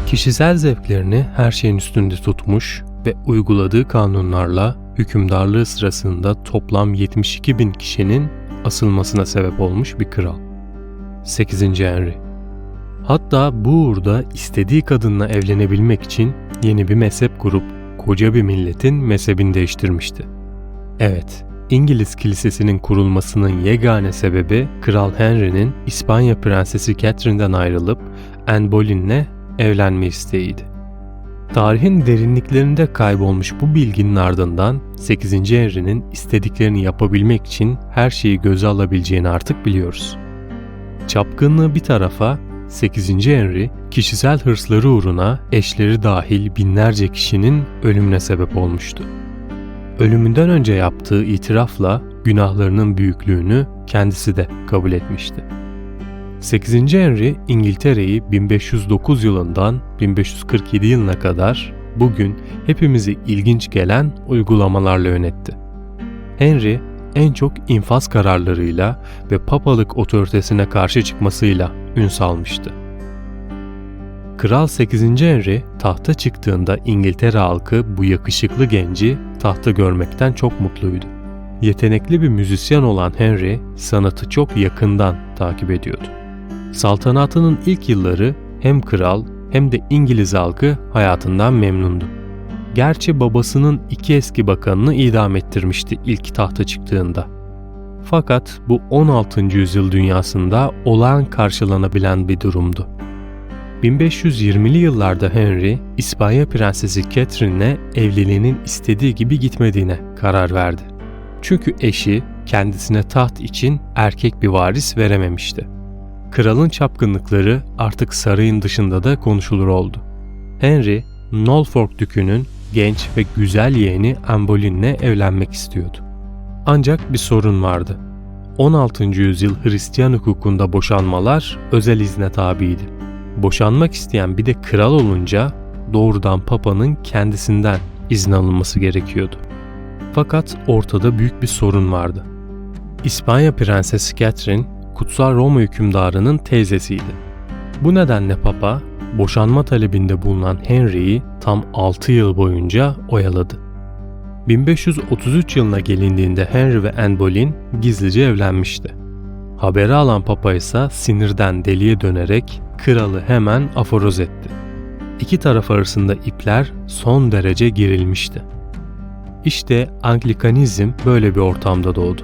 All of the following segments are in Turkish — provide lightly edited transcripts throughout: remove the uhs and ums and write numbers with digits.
Kişisel zevklerini her şeyin üstünde tutmuş ve uyguladığı kanunlarla hükümdarlığı sırasında toplam 72 bin kişinin asılmasına sebep olmuş bir kral. 8. Henry. Hatta bu uğurda istediği kadınla evlenebilmek için yeni bir mezhep kurup koca bir milletin mezhebini değiştirmişti. Evet, İngiliz kilisesinin kurulmasının yegane sebebi Kral Henry'nin İspanya Prensesi Catherine'den ayrılıp Anne Boleyn'le evlenme isteğiydi. Tarihin derinliklerinde kaybolmuş bu bilginin ardından 8. Henry'nin istediklerini yapabilmek için her şeyi göze alabileceğini artık biliyoruz. Çapkınlığı bir tarafa, 8. Henry kişisel hırsları uğruna eşleri dahil binlerce kişinin ölümüne sebep olmuştu. Ölümünden önce yaptığı itirafla günahlarının büyüklüğünü kendisi de kabul etmişti. 8. Henry İngiltere'yi 1509 yılından 1547 yılına kadar bugün hepimize ilginç gelen uygulamalarla yönetti. Henry en çok infaz kararlarıyla ve papalık otoritesine karşı çıkmasıyla ün salmıştı. Kral 8. Henry tahta çıktığında İngiltere halkı bu yakışıklı genci tahta görmekten çok mutluydu. Yetenekli bir müzisyen olan Henry sanatı çok yakından takip ediyordu. Saltanatının ilk yılları hem kral hem de İngiliz halkı hayatından memnundu. Gerçi babasının 2 eski bakanını idam ettirmişti ilk tahta çıktığında. Fakat bu 16. yüzyıl dünyasında olağan karşılanabilen bir durumdu. 1520'li yıllarda Henry, İspanya Prensesi Catherine'le evliliğinin istediği gibi gitmediğine karar verdi. Çünkü eşi kendisine taht için erkek bir varis verememişti. Kralın çapkınlıkları artık sarayın dışında da konuşulur oldu. Henry, Norfolk Dükü'nün genç ve güzel yeğeni Anne Boleyn'le evlenmek istiyordu. Ancak bir sorun vardı. 16. yüzyıl Hristiyan hukukunda boşanmalar özel izne tabiydi. Boşanmak isteyen bir de kral olunca doğrudan papanın kendisinden izin alınması gerekiyordu. Fakat ortada büyük bir sorun vardı. İspanya Prensesi Catherine, Kutsal Roma hükümdarının teyzesiydi. Bu nedenle papa, boşanma talebinde bulunan Henry'yi tam 6 yıl boyunca oyaladı. 1533 yılına gelindiğinde Henry ve Anne Boleyn gizlice evlenmişti. Haberi alan papa ise sinirden deliye dönerek kralı hemen aforoz etti. İki taraf arasında ipler son derece gerilmişti. İşte Anglikanizm böyle bir ortamda doğdu.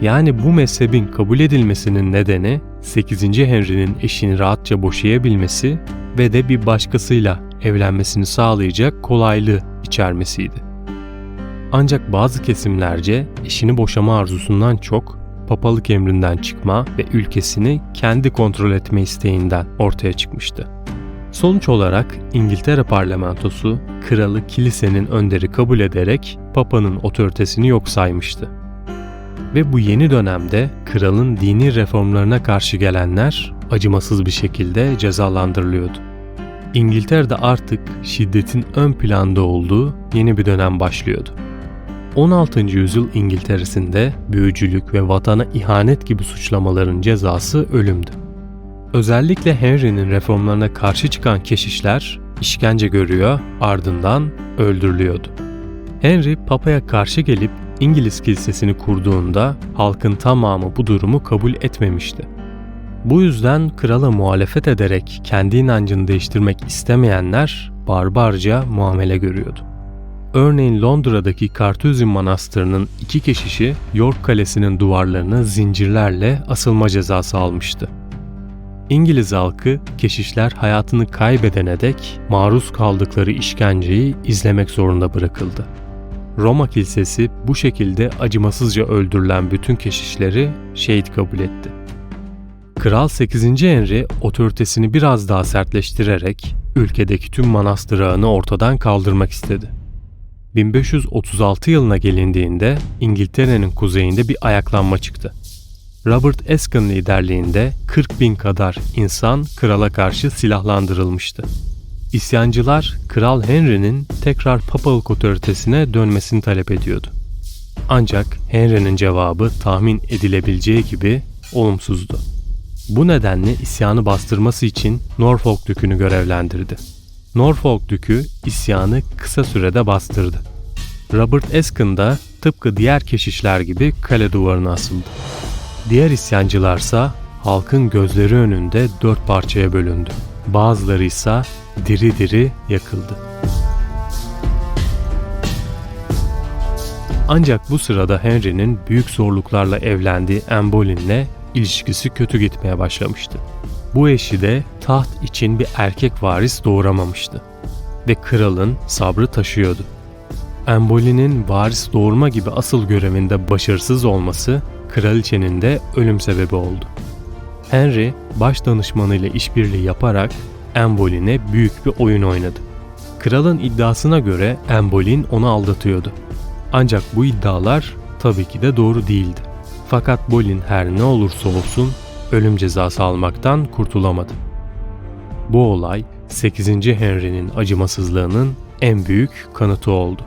Yani bu mezhebin kabul edilmesinin nedeni 8. Henry'nin eşini rahatça boşayabilmesi ve de bir başkasıyla evlenmesini sağlayacak kolaylığı içermesiydi. Ancak bazı kesimlerce eşini boşama arzusundan çok papalık emrinden çıkma ve ülkesini kendi kontrol etme isteğinden ortaya çıkmıştı. Sonuç olarak İngiltere parlamentosu kralı kilisenin önderi kabul ederek papanın otoritesini yok saymıştı. Ve bu yeni dönemde kralın dini reformlarına karşı gelenler acımasız bir şekilde cezalandırılıyordu. İngiltere'de artık şiddetin ön planda olduğu yeni bir dönem başlıyordu. 16. yüzyıl İngiltere'sinde büyücülük ve vatana ihanet gibi suçlamaların cezası ölümdü. Özellikle Henry'nin reformlarına karşı çıkan keşişler işkence görüyor, ardından öldürülüyordu. Henry papaya karşı gelip İngiliz kilisesini kurduğunda halkın tamamı bu durumu kabul etmemişti. Bu yüzden krala muhalefet ederek kendi inancını değiştirmek istemeyenler barbarca muamele görüyordu. Örneğin Londra'daki Kartuzin Manastırı'nın 2 keşişi York Kalesi'nin duvarlarına zincirlerle asılma cezası almıştı. İngiliz halkı keşişler hayatını kaybedene dek maruz kaldıkları işkenceyi izlemek zorunda bırakıldı. Roma Kilisesi bu şekilde acımasızca öldürülen bütün keşişleri şehit kabul etti. Kral 8. Henry otoritesini biraz daha sertleştirerek ülkedeki tüm manastır ağını ortadan kaldırmak istedi. 1536 yılına gelindiğinde İngiltere'nin kuzeyinde bir ayaklanma çıktı. Robert Escon liderliğinde 40.000 kadar insan krala karşı silahlandırılmıştı. İsyancılar Kral Henry'nin tekrar papalık otoritesine dönmesini talep ediyordu. Ancak Henry'nin cevabı tahmin edilebileceği gibi olumsuzdu. Bu nedenle isyanı bastırması için Norfolk Dükü'nü görevlendirdi. Norfolk Dükü isyanı kısa sürede bastırdı. Robert Escon da tıpkı diğer keşişler gibi kale duvarına asıldı. Diğer isyancılarsa halkın gözleri önünde 4 parçaya bölündü. Bazıları ise diri diri yakıldı. Ancak bu sırada Henry'nin büyük zorluklarla evlendiği Anne Boleyn'le ilişkisi kötü gitmeye başlamıştı. Bu eşi de taht için bir erkek varis doğuramamıştı ve kralın sabrı taşıyordu. Anne Boleyn'in varis doğurma gibi asıl görevinde başarısız olması kraliçenin de ölüm sebebi oldu. Henry baş danışmanıyla işbirliği yaparak Anne Boleyn'e büyük bir oyun oynadı. Kralın iddiasına göre Anne Boleyn onu aldatıyordu. Ancak bu iddialar tabii ki de doğru değildi. Fakat Boleyn her ne olursa olsun ölüm cezası almaktan kurtulamadı. Bu olay 8. Henry'nin acımasızlığının en büyük kanıtı oldu.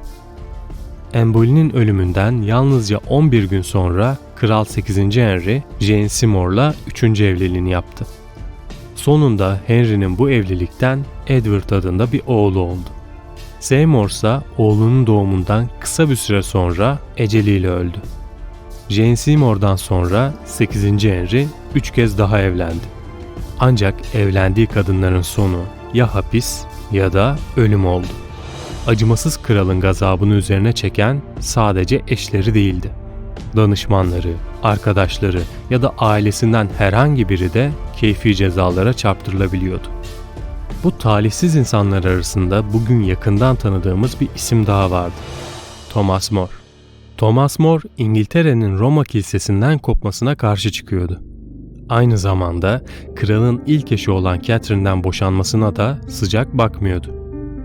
Anne Boleyn'in ölümünden yalnızca 11 gün sonra Kral 8. Henry, Jane Seymour'la 3. evliliğini yaptı. Sonunda Henry'nin bu evlilikten Edward adında bir oğlu oldu. Seymour ise oğlunun doğumundan kısa bir süre sonra eceliyle öldü. Jane Seymour'dan sonra 8. Henry 3 kez daha evlendi. Ancak evlendiği kadınların sonu ya hapis ya da ölüm oldu. Acımasız kralın gazabını üzerine çeken sadece eşleri değildi. Danışmanları, arkadaşları ya da ailesinden herhangi biri de keyfi cezalara çarptırılabiliyordu. Bu talihsiz insanlar arasında bugün yakından tanıdığımız bir isim daha vardı. Thomas More. Thomas More, İngiltere'nin Roma Kilisesi'nden kopmasına karşı çıkıyordu. Aynı zamanda kralın ilk eşi olan Catherine'den boşanmasına da sıcak bakmıyordu.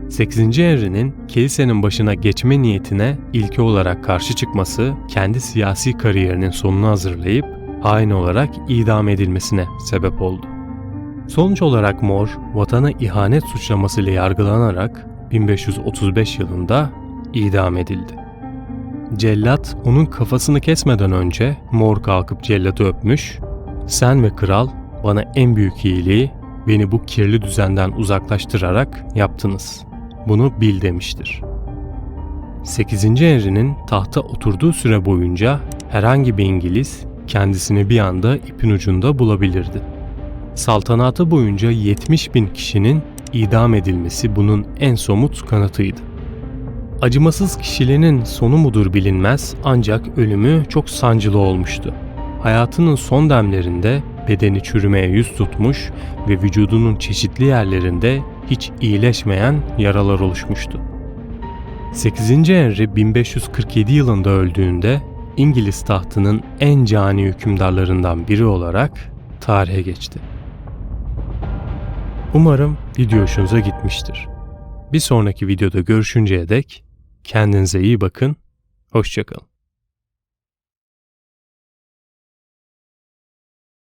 8. Henry'nin kilisenin başına geçme niyetine ilke olarak karşı çıkması kendi siyasi kariyerinin sonunu hazırlayıp hain olarak idam edilmesine sebep oldu. Sonuç olarak More, vatana ihanet suçlamasıyla yargılanarak 1535 yılında idam edildi. Cellat onun kafasını kesmeden önce More kalkıp celladı öpmüş, "Sen ve kral bana en büyük iyiliği beni bu kirli düzenden uzaklaştırarak yaptınız. Bunu bil" demiştir. 8. Henry'nin tahta oturduğu süre boyunca herhangi bir İngiliz kendisini bir anda ipin ucunda bulabilirdi. Saltanatı boyunca 70.000 kişinin idam edilmesi bunun en somut kanıtıydı. Acımasız kişiliğinin sonu mudur bilinmez ancak ölümü çok sancılı olmuştu. Hayatının son demlerinde bedeni çürümeye yüz tutmuş ve vücudunun çeşitli yerlerinde hiç iyileşmeyen yaralar oluşmuştu. 8. Henry 1547 yılında öldüğünde İngiliz tahtının en cani hükümdarlarından biri olarak tarihe geçti. Umarım video hoşunuza gitmiştir. Bir sonraki videoda görüşünceye dek kendinize iyi bakın, hoşça kalın.